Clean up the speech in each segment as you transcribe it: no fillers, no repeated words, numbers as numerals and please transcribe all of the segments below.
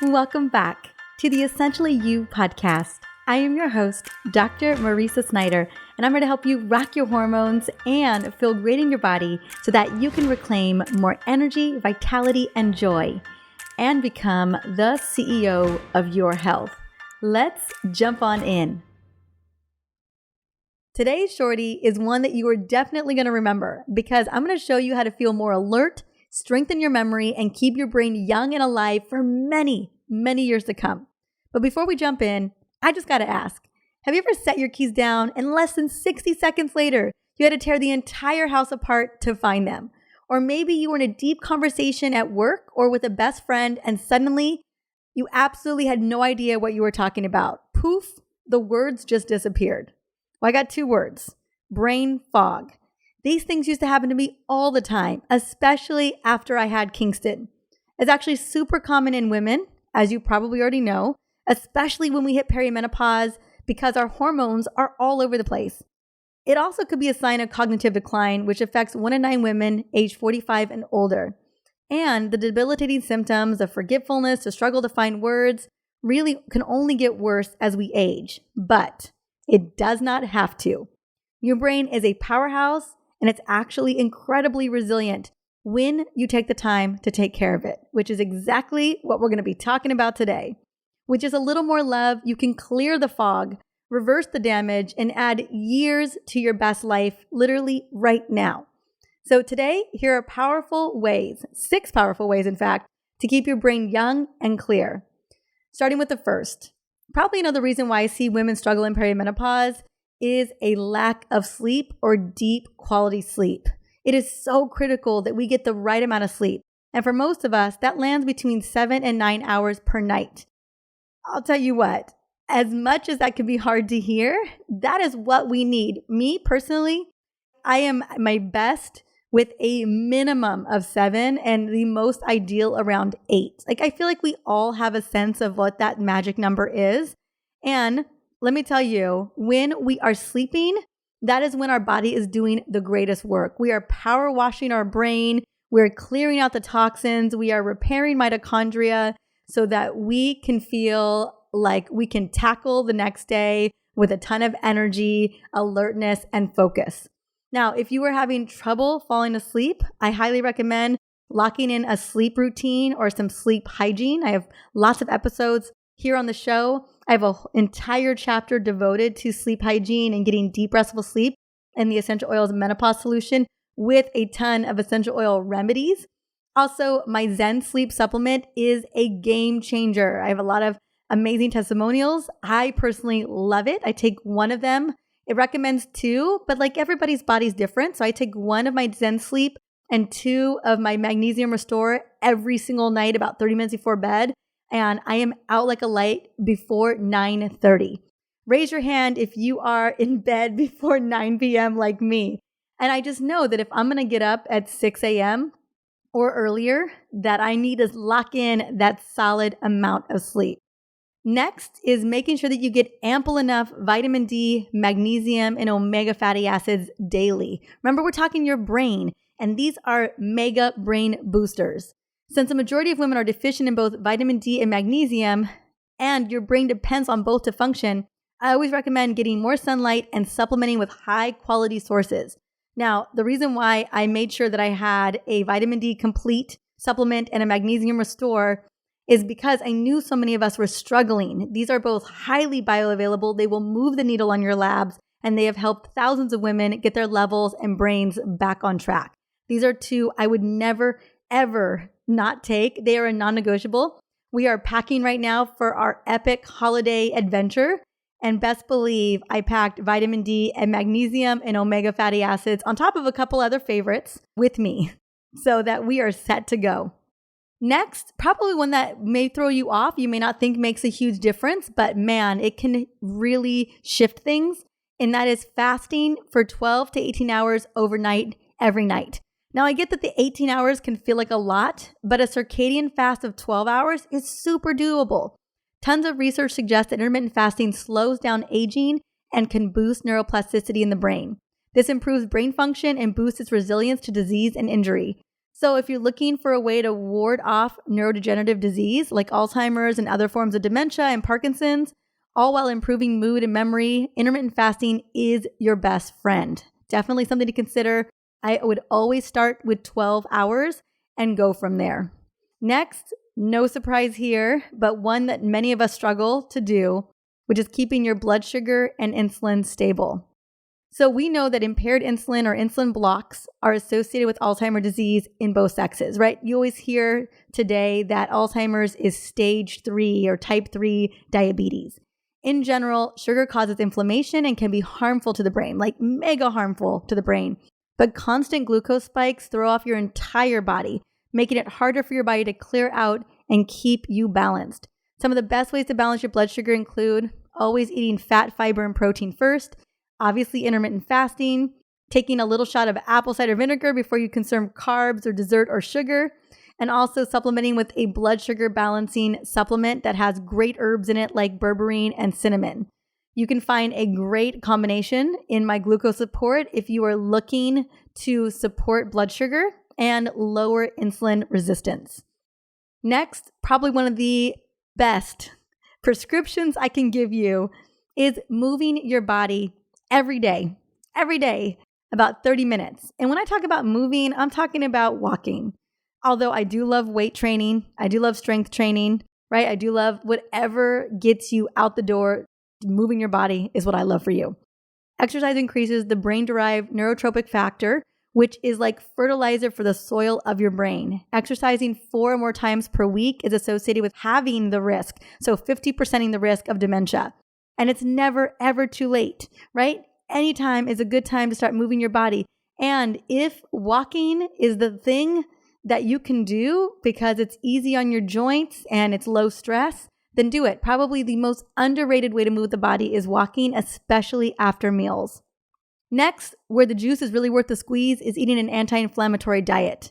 Welcome back to the Essentially You podcast. I am your host, Dr. Marisa Snyder, and I'm here to help you rock your hormones and feel great in your body so that you can reclaim more energy, vitality, and joy, and become the CEO of your health. Let's jump on in. Today's shorty is one that you are definitely going to remember because I'm going to show you how to feel more alert, strengthen your memory, and keep your brain young and alive for many, many years to come. But before we jump in, I just got to ask, have you ever set your keys down and less than 60 seconds later, you had to tear the entire house apart to find them? Or maybe you were in a deep conversation at work or with a best friend and suddenly you absolutely had no idea what you were talking about. Poof, the words just disappeared. Well, I got two words: brain fog. These things used to happen to me all the time, especially after I had Kingston. It's actually super common in women, as you probably already know, especially when we hit perimenopause because our hormones are all over the place. It also could be a sign of cognitive decline, which affects 1 in 9 women age 45 and older. And the debilitating symptoms of forgetfulness, the struggle to find words, really can only get worse as we age. But it does not have to. Your brain is a powerhouse, and it's actually incredibly resilient when you take the time to take care of it, which is exactly what we're going to be talking about today. With just a little more love, you can clear the fog, reverse the damage, and add years to your best life literally right now. So today, here are powerful ways, 6 powerful ways, in fact, to keep your brain young and clear. Starting with the first. Probably another reason why I see women struggle in perimenopause is a lack of sleep or deep quality sleep. It is so critical that we get the right amount of sleep. And for most of us, that lands between 7 and 9 hours per night. I'll tell you what, as much as that can be hard to hear, that is what we need. Me personally, I am my best with a minimum of 7 and the most ideal around 8. I feel like we all have a sense of what that magic number is. And let me tell you, when we are sleeping, that is when our body is doing the greatest work. We are power washing our brain. We're clearing out the toxins. We are repairing mitochondria so that we can feel like we can tackle the next day with a ton of energy, alertness, and focus. Now, if you are having trouble falling asleep, I highly recommend locking in a sleep routine or some sleep hygiene. I have lots of episodes here on the show. I have an entire chapter devoted to sleep hygiene and getting deep, restful sleep and the essential oils menopause solution with a ton of essential oil remedies. Also, my Zen Sleep supplement is a game changer. I have a lot of amazing testimonials. I personally love it. I take one of them. It recommends 2, but like everybody's body's different. So I take 1 of my Zen Sleep and 2 of my Magnesium Restore every single night about 30 minutes before bed. And I am out like a light before 9:30. Raise your hand if you are in bed before 9 p.m. like me. And I just know that if I'm going to get up at 6 a.m. or earlier, that I need to lock in that solid amount of sleep. Next is making sure that you get ample enough vitamin D, magnesium, and omega fatty acids daily. Remember, we're talking your brain, and these are mega brain boosters. Since the majority of women are deficient in both vitamin D and magnesium, and your brain depends on both to function, I always recommend getting more sunlight and supplementing with high quality sources. Now, the reason why I made sure that I had a vitamin D complete supplement and a magnesium restore is because I knew so many of us were struggling. These are both highly bioavailable. They will move the needle on your labs, and they have helped thousands of women get their levels and brains back on track. These are 2 I would never, ever not take. They are a non-negotiable. We are packing right now for our epic holiday adventure. And best believe I packed vitamin D and magnesium and omega fatty acids on top of a couple other favorites with me so that we are set to go. Next, probably one that may throw you off, you may not think makes a huge difference, but man, it can really shift things. And that is fasting for 12 to 18 hours overnight every night. Now, I get that the 18 hours can feel like a lot, but a circadian fast of 12 hours is super doable. Tons of research suggests that intermittent fasting slows down aging and can boost neuroplasticity in the brain. This improves brain function and boosts its resilience to disease and injury. So if you're looking for a way to ward off neurodegenerative disease like Alzheimer's and other forms of dementia and Parkinson's, all while improving mood and memory, intermittent fasting is your best friend. Definitely something to consider. I would always start with 12 hours and go from there. Next, no surprise here, but one that many of us struggle to do, which is keeping your blood sugar and insulin stable. So we know that impaired insulin or insulin blocks are associated with Alzheimer's disease in both sexes, right? You always hear today that Alzheimer's is stage 3 or type 3 diabetes. In general, sugar causes inflammation and can be harmful to the brain, like mega harmful to the brain. But constant glucose spikes throw off your entire body, making it harder for your body to clear out and keep you balanced. Some of the best ways to balance your blood sugar include always eating fat, fiber, and protein first, obviously intermittent fasting, taking a little shot of apple cider vinegar before you consume carbs or dessert or sugar, and also supplementing with a blood sugar balancing supplement that has great herbs in it like berberine and cinnamon. You can find a great combination in my Gluco support if you are looking to support blood sugar and lower insulin resistance. Next, probably one of the best prescriptions I can give you is moving your body every day, about 30 minutes. And when I talk about moving, I'm talking about walking. Although I do love weight training, I do love strength training, right? I do love whatever gets you out the door. Moving your body is what I love for you. Exercise increases the brain-derived neurotropic factor, which is like fertilizer for the soil of your brain. Exercising 4 or more times per week is associated with halving the risk, so 50%ing the risk of dementia. And it's never, ever too late, right? Anytime is a good time to start moving your body. And if walking is the thing that you can do because it's easy on your joints and it's low stress, then do it. Probably the most underrated way to move the body is walking, especially after meals. Next, where the juice is really worth the squeeze is eating an anti-inflammatory diet.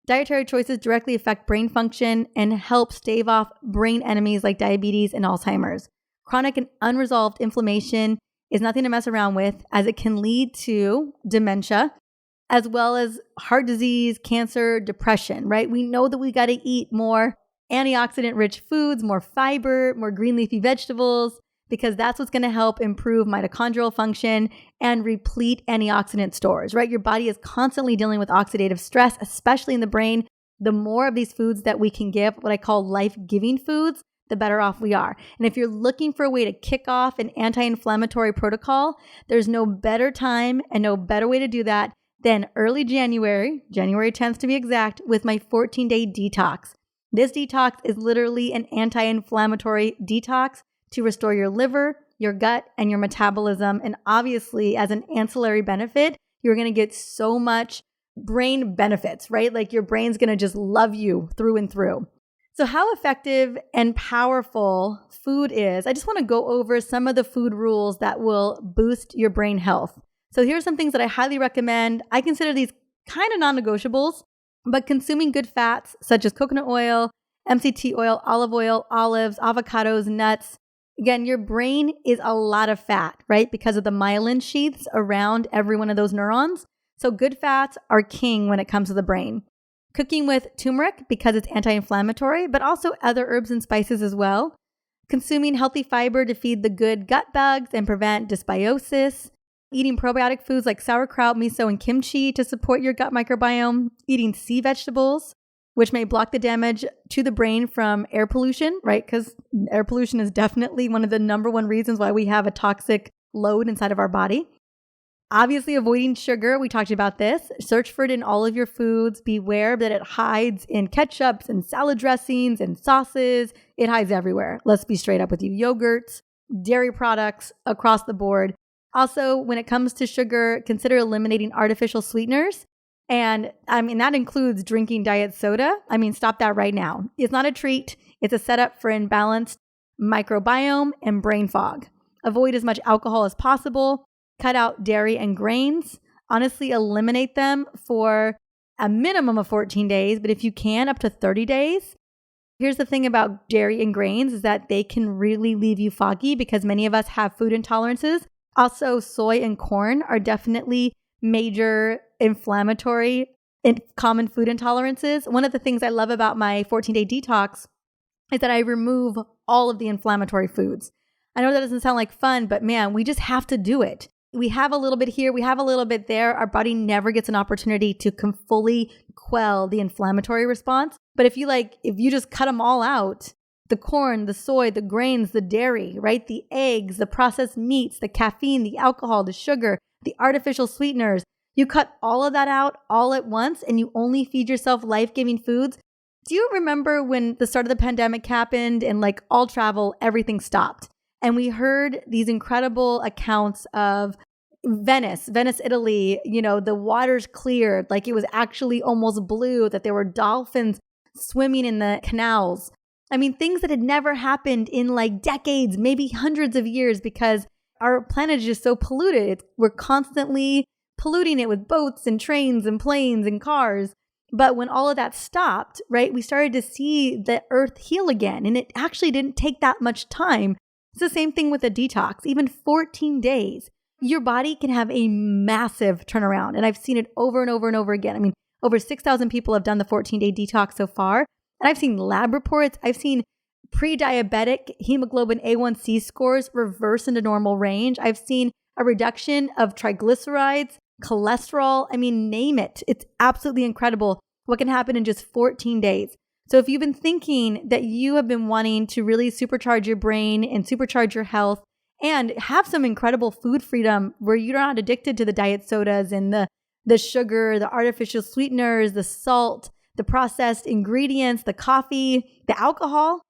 Dietary choices directly affect brain function and help stave off brain enemies like diabetes and Alzheimer's. Chronic and unresolved inflammation is nothing to mess around with, as it can lead to dementia, as well as heart disease, cancer, depression, right? We know that we got to eat more antioxidant-rich foods, more fiber, more green leafy vegetables, because that's what's going to help improve mitochondrial function and replete antioxidant stores, right? Your body is constantly dealing with oxidative stress, especially in the brain. The more of these foods that we can give, what I call life-giving foods, the better off we are. And if you're looking for a way to kick off an anti-inflammatory protocol, there's no better time and no better way to do that than early January 10th to be exact, with my 14-day detox. This detox is literally an anti-inflammatory detox to restore your liver, your gut, and your metabolism. And obviously, as an ancillary benefit, you're going to get so much brain benefits, right? Like your brain's going to just love you through and through. So how effective and powerful food is, I just want to go over some of the food rules that will boost your brain health. So here's some things that I highly recommend. I consider these kind of non-negotiables, but consuming good fats such as coconut oil, MCT oil, olive oil, olives, avocados, nuts. Again, your brain is a lot of fat, right? Because of the myelin sheaths around every one of those neurons. So good fats are king when it comes to the brain. Cooking with turmeric because it's anti-inflammatory, but also other herbs and spices as well. Consuming healthy fiber to feed the good gut bugs and prevent dysbiosis. Eating probiotic foods like sauerkraut, miso, and kimchi to support your gut microbiome. Eating sea vegetables, which may block the damage to the brain from air pollution, right? Because air pollution is definitely one of the number one reasons why we have a toxic load inside of our body. Obviously, avoiding sugar. We talked about this. Search for it in all of your foods. Beware that it hides in ketchups and salad dressings and sauces. It hides everywhere. Let's be straight up with you. Yogurts, dairy products across the board. Also, when it comes to sugar, consider eliminating artificial sweeteners. And that includes drinking diet soda. Stop that right now. It's not a treat. It's a setup for imbalanced microbiome and brain fog. Avoid as much alcohol as possible. Cut out dairy and grains. Honestly, eliminate them for a minimum of 14 days, but if you can, up to 30 days. Here's the thing about dairy and grains is that they can really leave you foggy because many of us have food intolerances. Also, soy and corn are definitely major inflammatory common food intolerances. One of the things I love about my 14-day detox is that I remove all of the inflammatory foods. I know that doesn't sound like fun, but man, we just have to do it. We have a little bit here, we have a little bit there. Our body never gets an opportunity to fully quell the inflammatory response. But if you just cut them all out, the corn, the soy, the grains, the dairy, right? The eggs, the processed meats, the caffeine, the alcohol, the sugar, the artificial sweeteners, you cut all of that out all at once and you only feed yourself life-giving foods. Do you remember when the start of the pandemic happened and like all travel, everything stopped? And we heard these incredible accounts of Venice, Italy, the waters cleared, like it was actually almost blue, that there were dolphins swimming in the canals. I mean, things that had never happened in like decades, maybe hundreds of years, because our planet is just so polluted. We're constantly polluting it with boats and trains and planes and cars. But when all of that stopped, right, we started to see the earth heal again. And it actually didn't take that much time. It's the same thing with a detox, even 14 days. Your body can have a massive turnaround. And I've seen it over and over and over again. I mean, over 6,000 people have done the 14-day detox so far. And I've seen lab reports. I've seen pre-diabetic hemoglobin A1C scores reverse into normal range. I've seen a reduction of triglycerides, cholesterol. I mean, name it. It's absolutely incredible what can happen in just 14 days. So if you've been thinking that you have been wanting to really supercharge your brain and supercharge your health and have some incredible food freedom where you're not addicted to the diet sodas and the sugar, the artificial sweeteners, the salt, the processed ingredients, the coffee, the alcohol,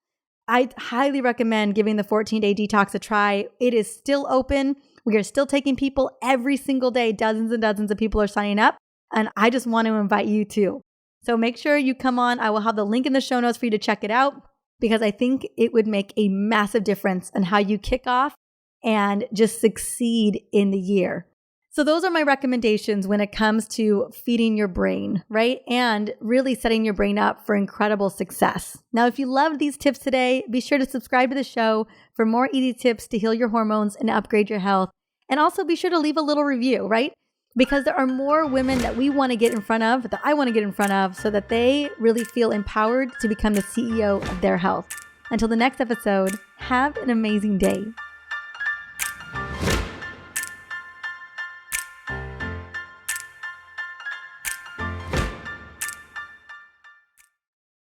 I highly recommend giving the 14-day detox a try. It is still open. We are still taking people every single day. Dozens and dozens of people are signing up. And I just want to invite you too. So make sure you come on. I will have the link in the show notes for you to check it out because I think it would make a massive difference in how you kick off and just succeed in the year. So those are my recommendations when it comes to feeding your brain, right? And really setting your brain up for incredible success. Now, if you loved these tips today, be sure to subscribe to the show for more easy tips to heal your hormones and upgrade your health. And also be sure to leave a little review, right? Because there are more women that we want to get in front of, that I want to get in front of, so that they really feel empowered to become the CEO of their health. Until the next episode, have an amazing day.